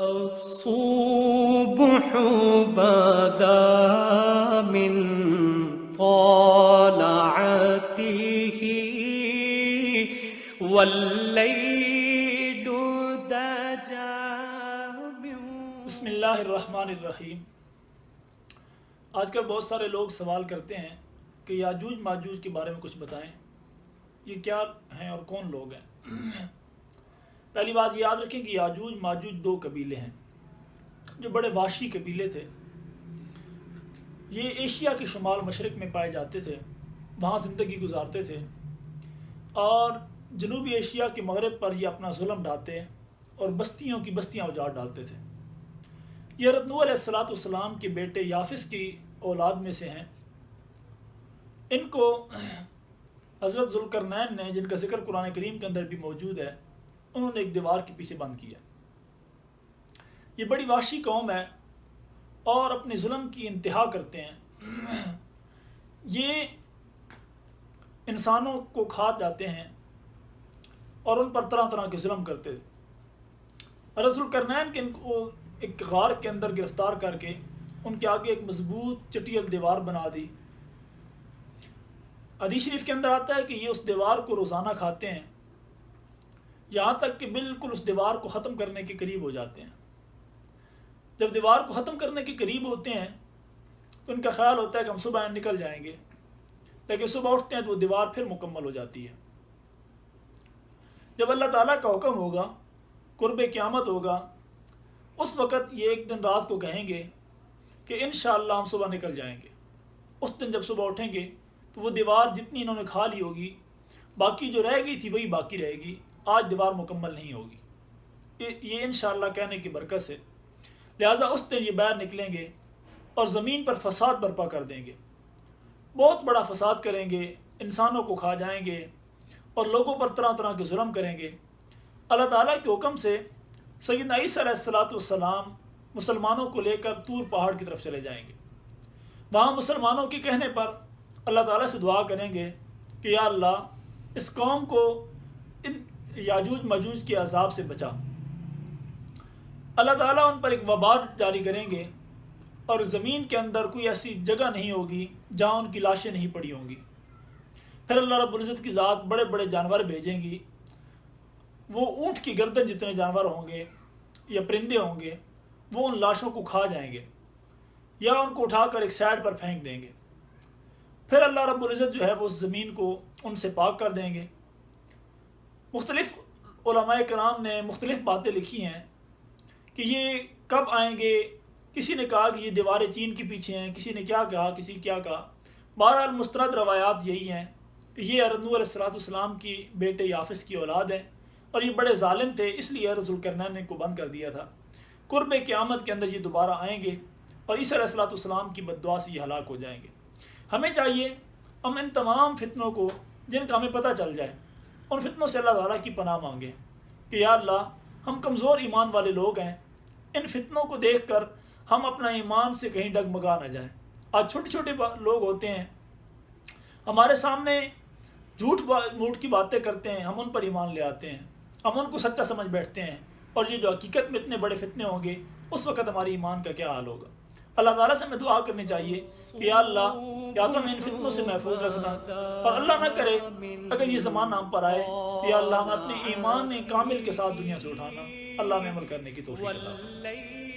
الصبح بدا من طلعته واللیل دجا بسم اللہ الرحمن الرحیم۔ آج کل بہت سارے لوگ سوال کرتے ہیں کہ یاجوج ماجوج کے بارے میں کچھ بتائیں، یہ کیا ہیں اور کون لوگ ہیں؟ پہلی بات یاد رکھیں کہ یاجوج ماجوج دو قبیلے ہیں جو بڑے وحشی قبیلے تھے۔ یہ ایشیا کے شمال مشرق میں پائے جاتے تھے، وہاں زندگی گزارتے تھے، اور جنوبی ایشیا کے مغرب پر یہ اپنا ظلم ڈھاتے اور بستیوں کی بستیاں اجاڑ ڈالتے تھے۔ یہ حضرت نوح علیہ السلام کے بیٹے یافس کی اولاد میں سے ہیں۔ ان کو حضرت ذوالقرنین نے، جن کا ذکر قرآن کریم کے اندر بھی موجود ہے، انہوں نے ایک دیوار کے پیچھے بند کیا۔ یہ بڑی وحشی قوم ہے اور اپنے ظلم کی انتہا کرتے ہیں۔ یہ انسانوں کو کھا جاتے ہیں اور ان پر طرح طرح کے ظلم کرتے تھے۔ حضرت ذوالقرنین کے ان کو ایک غار کے اندر گرفتار کر کے ان کے آگے ایک مضبوط چٹیل دیوار بنا دی۔ حدیث شریف کے اندر آتا ہے کہ یہ اس دیوار کو روزانہ کھاتے ہیں، یہاں تک کہ بالکل اس دیوار کو ختم کرنے کے قریب ہو جاتے ہیں۔ جب دیوار کو ختم کرنے کے قریب ہوتے ہیں تو ان کا خیال ہوتا ہے کہ ہم صبح نکل جائیں گے، لیکن صبح اٹھتے ہیں تو وہ دیوار پھر مکمل ہو جاتی ہے۔ جب اللہ تعالیٰ کا حکم ہوگا، قرب قیامت ہوگا، اس وقت یہ ایک دن رات کو کہیں گے کہ انشاءاللہ ہم صبح نکل جائیں گے۔ اس دن جب صبح اٹھیں گے تو وہ دیوار جتنی انہوں نے کھا لی ہوگی، باقی جو رہ گئی تھی وہی باقی رہے گی، آج دیوار مکمل نہیں ہوگی۔ یہ انشاءاللہ کہنے کی برکت سے لہٰذا اس دن یہ باہر نکلیں گے اور زمین پر فساد برپا کر دیں گے، بہت بڑا فساد کریں گے، انسانوں کو کھا جائیں گے اور لوگوں پر طرح طرح کے ظلم کریں گے۔ اللہ تعالیٰ کے حکم سے سیدنا عیسیٰ علیہ السلام مسلمانوں کو لے کر طور پہاڑ کی طرف چلے جائیں گے۔ وہاں مسلمانوں کے کہنے پر اللہ تعالیٰ سے دعا کریں گے کہ یا اللہ اس قوم کو ان یاجوج ماجوج کے عذاب سے بچا۔ اللہ تعالیٰ ان پر ایک وبا جاری کریں گے اور زمین کے اندر کوئی ایسی جگہ نہیں ہوگی جہاں ان کی لاشیں نہیں پڑی ہوں گی۔ پھر اللہ رب العزت کی ذات بڑے بڑے جانور بھیجیں گی، وہ اونٹ کی گردن جتنے جانور ہوں گے یا پرندے ہوں گے، وہ ان لاشوں کو کھا جائیں گے یا ان کو اٹھا کر ایک سائڈ پر پھینک دیں گے۔ پھر اللہ رب العزت جو ہے وہ اس زمین کو ان سے پاک کر دیں گے۔ مختلف علماء کرام نے مختلف باتیں لکھی ہیں کہ یہ کب آئیں گے۔ کسی نے کہا کہ یہ دیوار چین کے پیچھے ہیں، کسی نے کیا کہا، کسی نے کیا کہا۔ بہرحال مستند روایات یہی ہیں کہ یہ حضرت نوح علیہ السلام کی بیٹے یافس کی اولاد ہیں اور یہ بڑے ظالم تھے، اس لیے حضرت ذوالقرنین نے کو بند کر دیا تھا۔ قرب قیامت کے اندر یہ دوبارہ آئیں گے اور عیسیٰ علیہ السلام کی بد دعا سے یہ ہلاک ہو جائیں گے۔ ہمیں چاہیے ہم ان تمام فتنوں کو، جن کا ہمیں پتہ چل جائے، ان فتنوں سے اللہ تعالیٰ کی پناہ مانگیں کہ یا اللہ ہم کمزور ایمان والے لوگ ہیں، ان فتنوں کو دیکھ کر ہم اپنا ایمان سے کہیں ڈگمگا نہ جائیں۔ آج چھوٹے چھوٹے لوگ ہوتے ہیں، ہمارے سامنے جھوٹ موٹ کی باتیں کرتے ہیں، ہم ان پر ایمان لے آتے ہیں، ہم ان کو سچا سمجھ بیٹھتے ہیں، اور یہ جو حقیقت میں اتنے بڑے فتنے ہوں گے اس وقت ہماری ایمان کا کیا حال ہوگا۔ اللہ تعالیٰ سے ہمیں دعا کرنی چاہیے کہ یا اللہ یا تو ہمیں ان فتنوں سے محفوظ رکھنا، اور اللہ نہ کرے اگر یہ زمانہ ہم پر آئے تو یا اللہ ہمیں اپنے ایمان کامل کے ساتھ دنیا سے اٹھانا۔ اللہ میں عمل کرنے کی توفیق عطا فرمائے۔